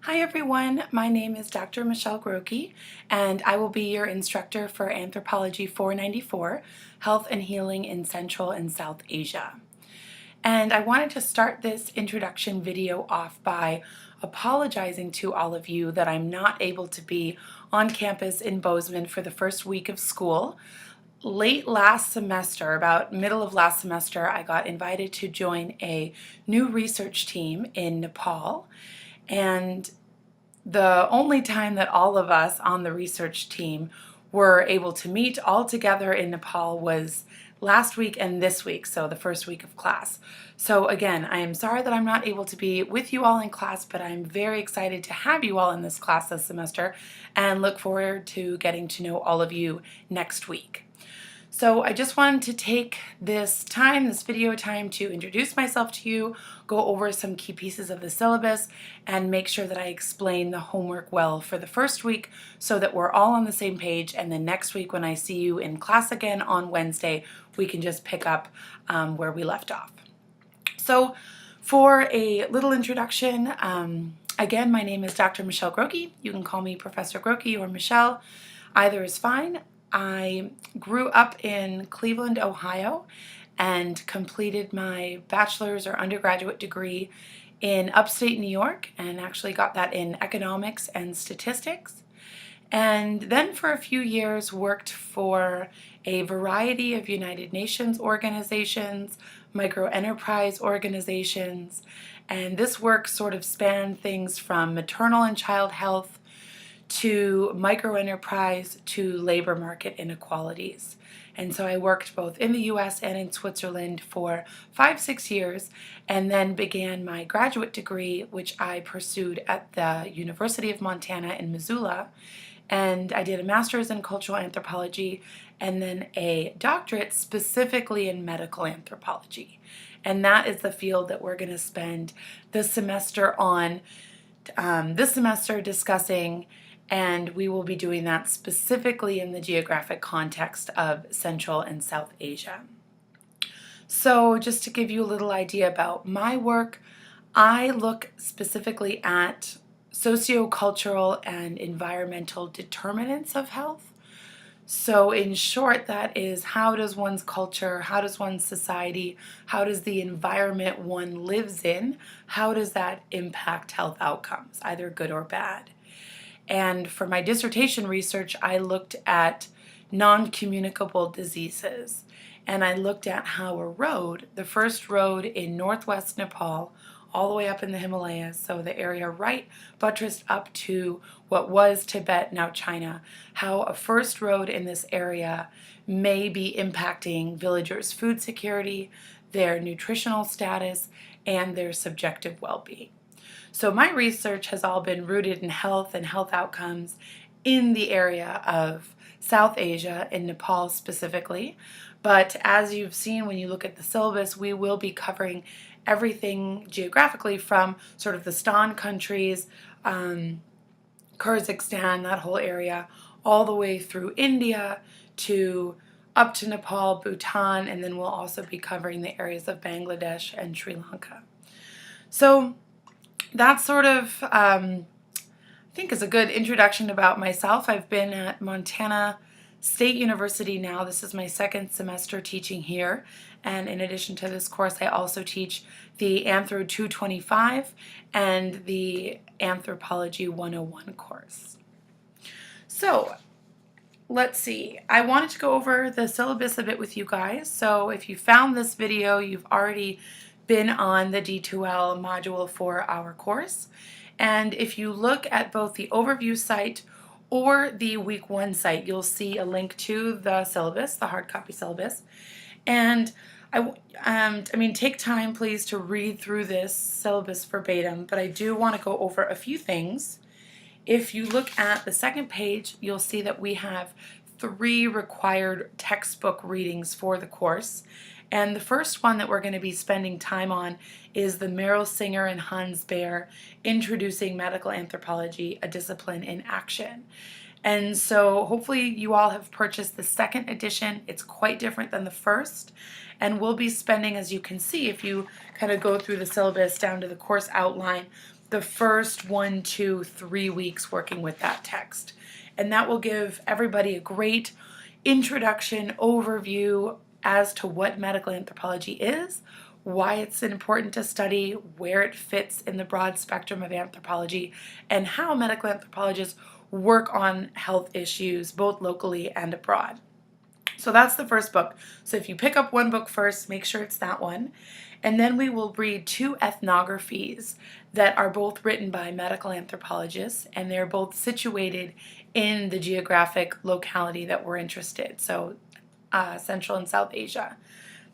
Hi everyone, my name is Dr. Michelle Grokey, and I will be your instructor for Anthropology 494, Health and Healing in Central and South Asia. And I wanted to start this introduction video off by apologizing to all of you that I'm not able to be on campus in Bozeman for the first week of school. Late last semester, about middle of last semester, I got invited to join a new research team in Nepal. And the only time that all of us on the research team were able to meet all together in Nepal was last week and this week, so the first week of class. So again, I am sorry that I'm not able to be with you all in class, but I'm very excited to have you all in this class this semester and look forward to getting to know all of you next week. So I just wanted to take this video time, to introduce myself to you, go over some key pieces of the syllabus, and make sure that I explain the homework well for the first week so that we're all on the same page, and then next week when I see you in class again on Wednesday, we can just pick up where we left off. So for a little introduction, again, my name is Dr. Michelle Grokey. You can call me Professor Grokey or Michelle. Either is fine. I grew up in Cleveland, Ohio, and completed my bachelor's or undergraduate degree in upstate New York, and actually got that in economics and statistics. And then for a few years worked for a variety of United Nations organizations, microenterprise organizations, and this work sort of spanned things from maternal and child health to microenterprise to labor market inequalities. And so I worked both in the US and in Switzerland for 5-6 years, and then began my graduate degree, which I pursued at the University of Montana in Missoula. And I did a master's in cultural anthropology and then a doctorate specifically in medical anthropology. And that is the field that we're going to spend this semester on, discussing, and we will be doing that specifically in the geographic context of Central and South Asia. So just to give you a little idea about my work, I look specifically at sociocultural and environmental determinants of health. So in short, that is, how does one's culture, how does one's society, how does the environment one lives in, how does that impact health outcomes, either good or bad? And for my dissertation research, I looked at non-communicable diseases. And I looked at how a road, the first road in northwest Nepal, all the way up in the Himalayas, so the area right buttressed up to what was Tibet, now China, how a first road in this area may be impacting villagers' food security, their nutritional status, and their subjective well-being. So my research has all been rooted in health and health outcomes in the area of South Asia, in Nepal specifically. But as you've seen when you look at the syllabus, we will be covering everything geographically from sort of the Stan countries, Kyrgyzstan, that whole area, all the way through India to up to Nepal, Bhutan, and then we'll also be covering the areas of Bangladesh and Sri Lanka. So that's sort of, I think, is a good introduction about myself. I've been at Montana State University now. This is my second semester teaching here. And in addition to this course, I also teach the Anthro 225 and the Anthropology 101 course. So let's see. I wanted to go over the syllabus a bit with you guys. So if you found this video, you've already been on the D2L module for our course. And if you look at both the overview site or the week 1 site, you'll see a link to the syllabus, the hard copy syllabus. And take time please to read through this syllabus verbatim, but I do want to go over a few things. If you look at the second page, you'll see that we have 3 required textbook readings for the course. And the first one that we're going to be spending time on is the Meryl Singer and Hans Baer, Introducing Medical Anthropology, a Discipline in Action. And so hopefully you all have purchased the second edition. It's quite different than the first. And we'll be spending, as you can see, if you kind of go through the syllabus down to the course outline, the first 1, 2, 3 weeks working with that text. And that will give everybody a great introduction overview as to what medical anthropology is, why it's important to study, where it fits in the broad spectrum of anthropology, and how medical anthropologists work on health issues both locally and abroad. So that's the first book. So if you pick up one book first, make sure it's that one. And then we will read 2 ethnographies that are both written by medical anthropologists, and they're both situated in the geographic locality that we're interested, so Central and South Asia.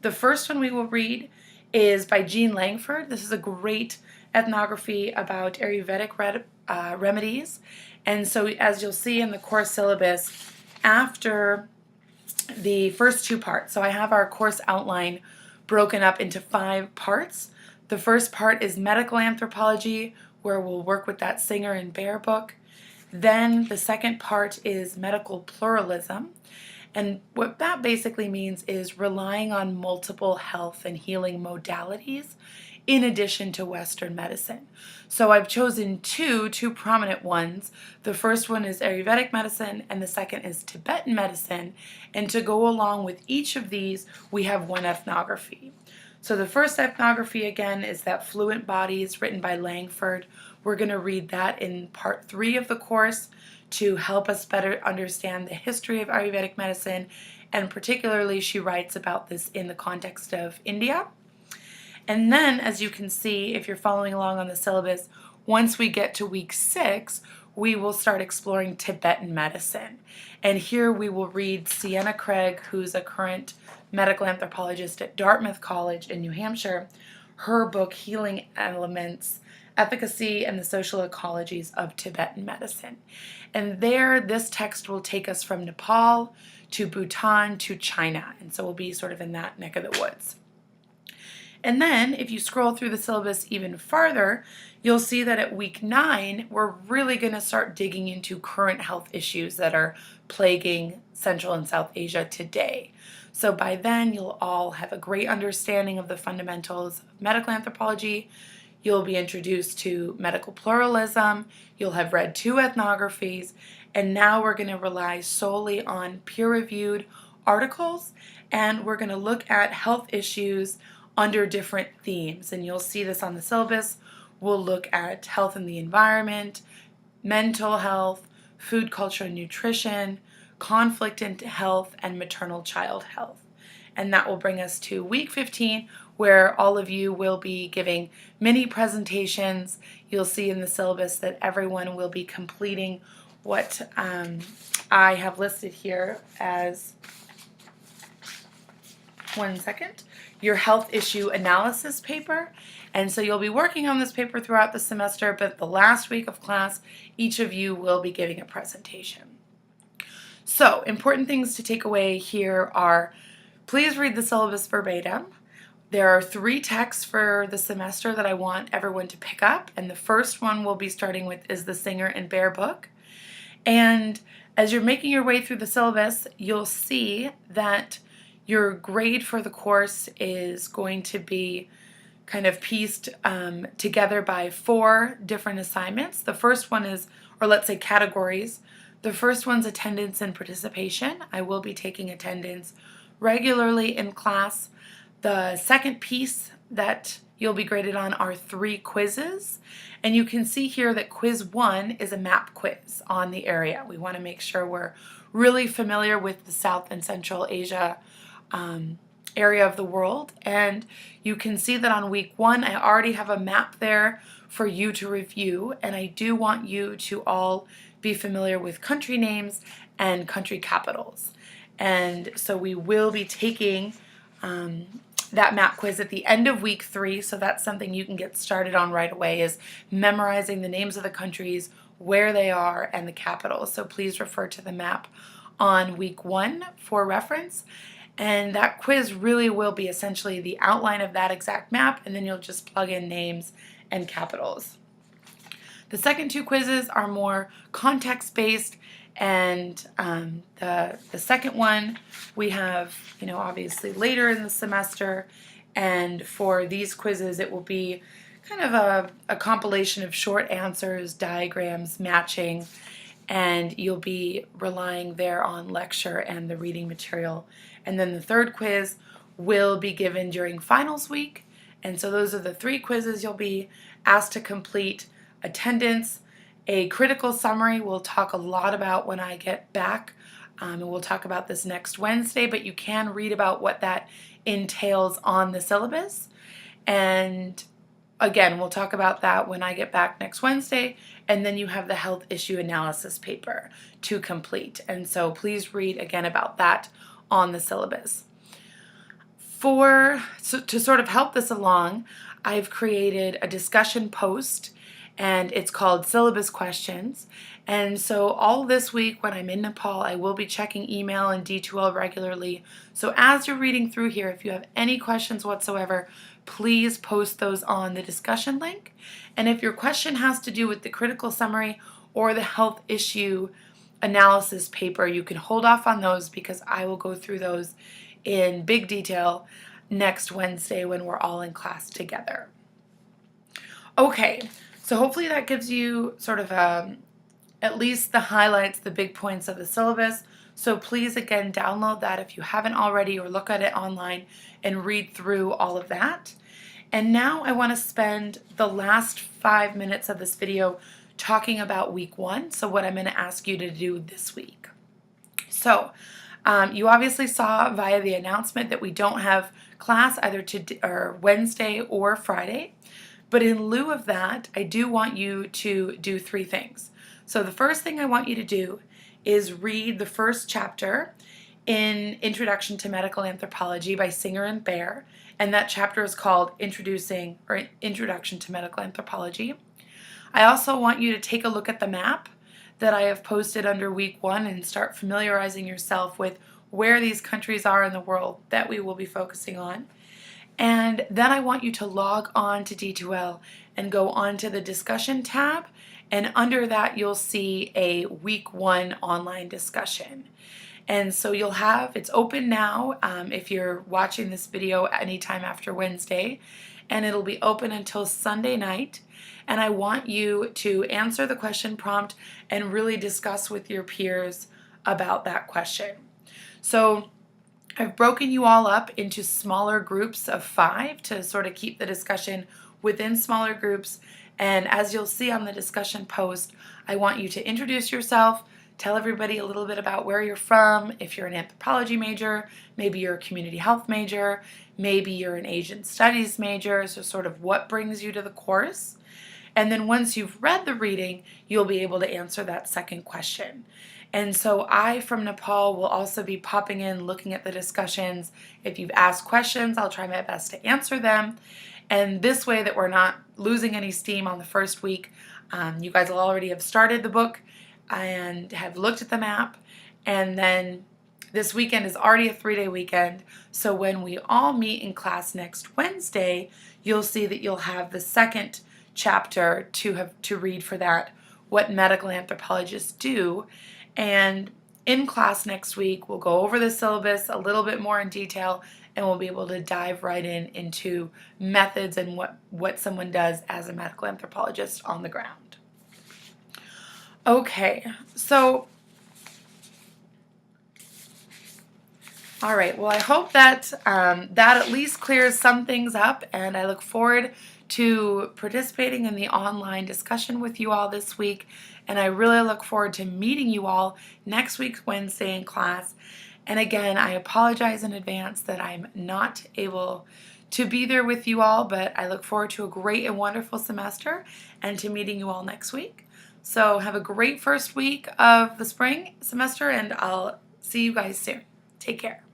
The first one we will read is by Jean Langford. This is a great ethnography about Ayurvedic remedies. And so as you'll see in the course syllabus, after the first 2 parts, so I have our course outline broken up into 5 parts. The first part is medical anthropology, where we'll work with that Singer and Bear book. Then the second part is medical pluralism. And what that basically means is relying on multiple health and healing modalities in addition to Western medicine. So I've chosen two prominent ones. The first one is Ayurvedic medicine and the second is Tibetan medicine. And to go along with each of these, we have one ethnography. So the first ethnography again is that Fluent Bodies, written by Langford. We're going to read that in part 3 of the course to help us better understand the history of Ayurvedic medicine, and particularly she writes about this in the context of India. And then, as you can see, if you're following along on the syllabus, once we get to week 6, we will start exploring Tibetan medicine. And here we will read Sienna Craig, who's a current medical anthropologist at Dartmouth College in New Hampshire, her book, Healing Elements, Efficacy and the Social Ecologies of Tibetan Medicine. And there, this text will take us from Nepal to Bhutan to China. And so we'll be sort of in that neck of the woods. And then, if you scroll through the syllabus even farther, you'll see that at week 9, we're really going to start digging into current health issues that are plaguing Central and South Asia today. So by then, you'll all have a great understanding of the fundamentals of medical anthropology. You'll be introduced to medical pluralism. You'll have read 2 ethnographies. And now we're going to rely solely on peer-reviewed articles. And we're going to look at health issues under different themes. And you'll see this on the syllabus. We'll look at health and the environment, mental health, food, culture, and nutrition, conflict and health, and maternal child health. And that will bring us to week 15, where all of you will be giving mini presentations. You'll see in the syllabus that everyone will be completing what I have listed here as, one second, your health issue analysis paper. And so you'll be working on this paper throughout the semester, but the last week of class, each of you will be giving a presentation. So, important things to take away here are, please read the syllabus verbatim. There are 3 texts for the semester that I want everyone to pick up, and the first one we'll be starting with is the Singer and Bear book. And as you're making your way through the syllabus, you'll see that your grade for the course is going to be kind of pieced together by 4 different assignments. The first one is, or let's say categories. The first one's attendance and participation. I will be taking attendance regularly in class. The second piece that you'll be graded on are 3 quizzes. And you can see here that quiz 1 is a map quiz on the area. We want to make sure we're really familiar with the South and Central Asia area of the world. And you can see that on week 1, I already have a map there for you to review. And I do want you to all be familiar with country names and country capitals. And so we will be taking that map quiz at the end of week 3, so that's something you can get started on right away, is memorizing the names of the countries, where they are, and the capitals. So please refer to the map on week 1 for reference. And that quiz really will be essentially the outline of that exact map, and then you'll just plug in names and capitals. The second 2 quizzes are more context-based, and the second one we have, obviously later in the semester, and for these quizzes it will be kind of a compilation of short answers, diagrams, matching, and you'll be relying there on lecture and the reading material. And then the third quiz will be given during finals week. And so those are the 3 quizzes you'll be asked to complete. Attendance, a critical summary we'll talk a lot about when I get back. And we'll talk about this next Wednesday, but you can read about what that entails on the syllabus. And again, we'll talk about that when I get back next Wednesday, and then you have the health issue analysis paper to complete. And so please read again about that on the syllabus. To sort of help this along, I've created a discussion post, and it's called Syllabus Questions. And so all this week when I'm in Nepal, I will be checking email and D2L regularly. So as you're reading through here, if you have any questions whatsoever, please post those on the discussion link. And if your question has to do with the critical summary or the health issue analysis paper, you can hold off on those because I will go through those in big detail next Wednesday when we're all in class together. Okay, so hopefully that gives you sort of at least the highlights, the big points of the syllabus. So please, again, download that if you haven't already, or look at it online and read through all of that. And now I want to spend the last 5 minutes of this video talking about week 1, so what I'm going to ask you to do this week. So you obviously saw via the announcement that we don't have class either Wednesday or Friday, but in lieu of that, I do want you to do 3 things. So the first thing I want you to do is read the first chapter in Introduction to Medical Anthropology by Singer and Bear, and that chapter is called Introduction to Medical Anthropology. I also want you to take a look at the map that I have posted under week 1 and start familiarizing yourself with where these countries are in the world that we will be focusing on. And then I want you to log on to D2L and go on to the discussion tab, and under that you'll see a week 1 online discussion. And so you'll have, it's open now if you're watching this video anytime after Wednesday, and it'll be open until Sunday night. And I want you to answer the question prompt and really discuss with your peers about that question. So I've broken you all up into smaller groups of 5 to sort of keep the discussion within smaller groups. And as you'll see on the discussion post, I want you to introduce yourself, tell everybody a little bit about where you're from, if you're an anthropology major, maybe you're a community health major, maybe you're an Asian studies major, so sort of what brings you to the course. And then once you've read the reading, you'll be able to answer that second question. And so I, from Nepal, will also be popping in, looking at the discussions. If you've asked questions, I'll try my best to answer them. And this way that we're not losing any steam on the first week, you guys will already have started the book and have looked at the map. And then this weekend is already a 3-day weekend. So when we all meet in class next Wednesday, you'll see that you'll have the second chapter to read for that, what medical anthropologists do. And in class next week, we'll go over the syllabus a little bit more in detail, and we'll be able to dive right into methods and what someone does as a medical anthropologist on the ground. Okay, so all right, well, I hope that that at least clears some things up, and I look forward to participating in the online discussion with you all this week, and I really look forward to meeting you all next week, Wednesday, in class. And again, I apologize in advance that I'm not able to be there with you all, but I look forward to a great and wonderful semester and to meeting you all next week. So have a great first week of the spring semester, and I'll see you guys soon. Take care.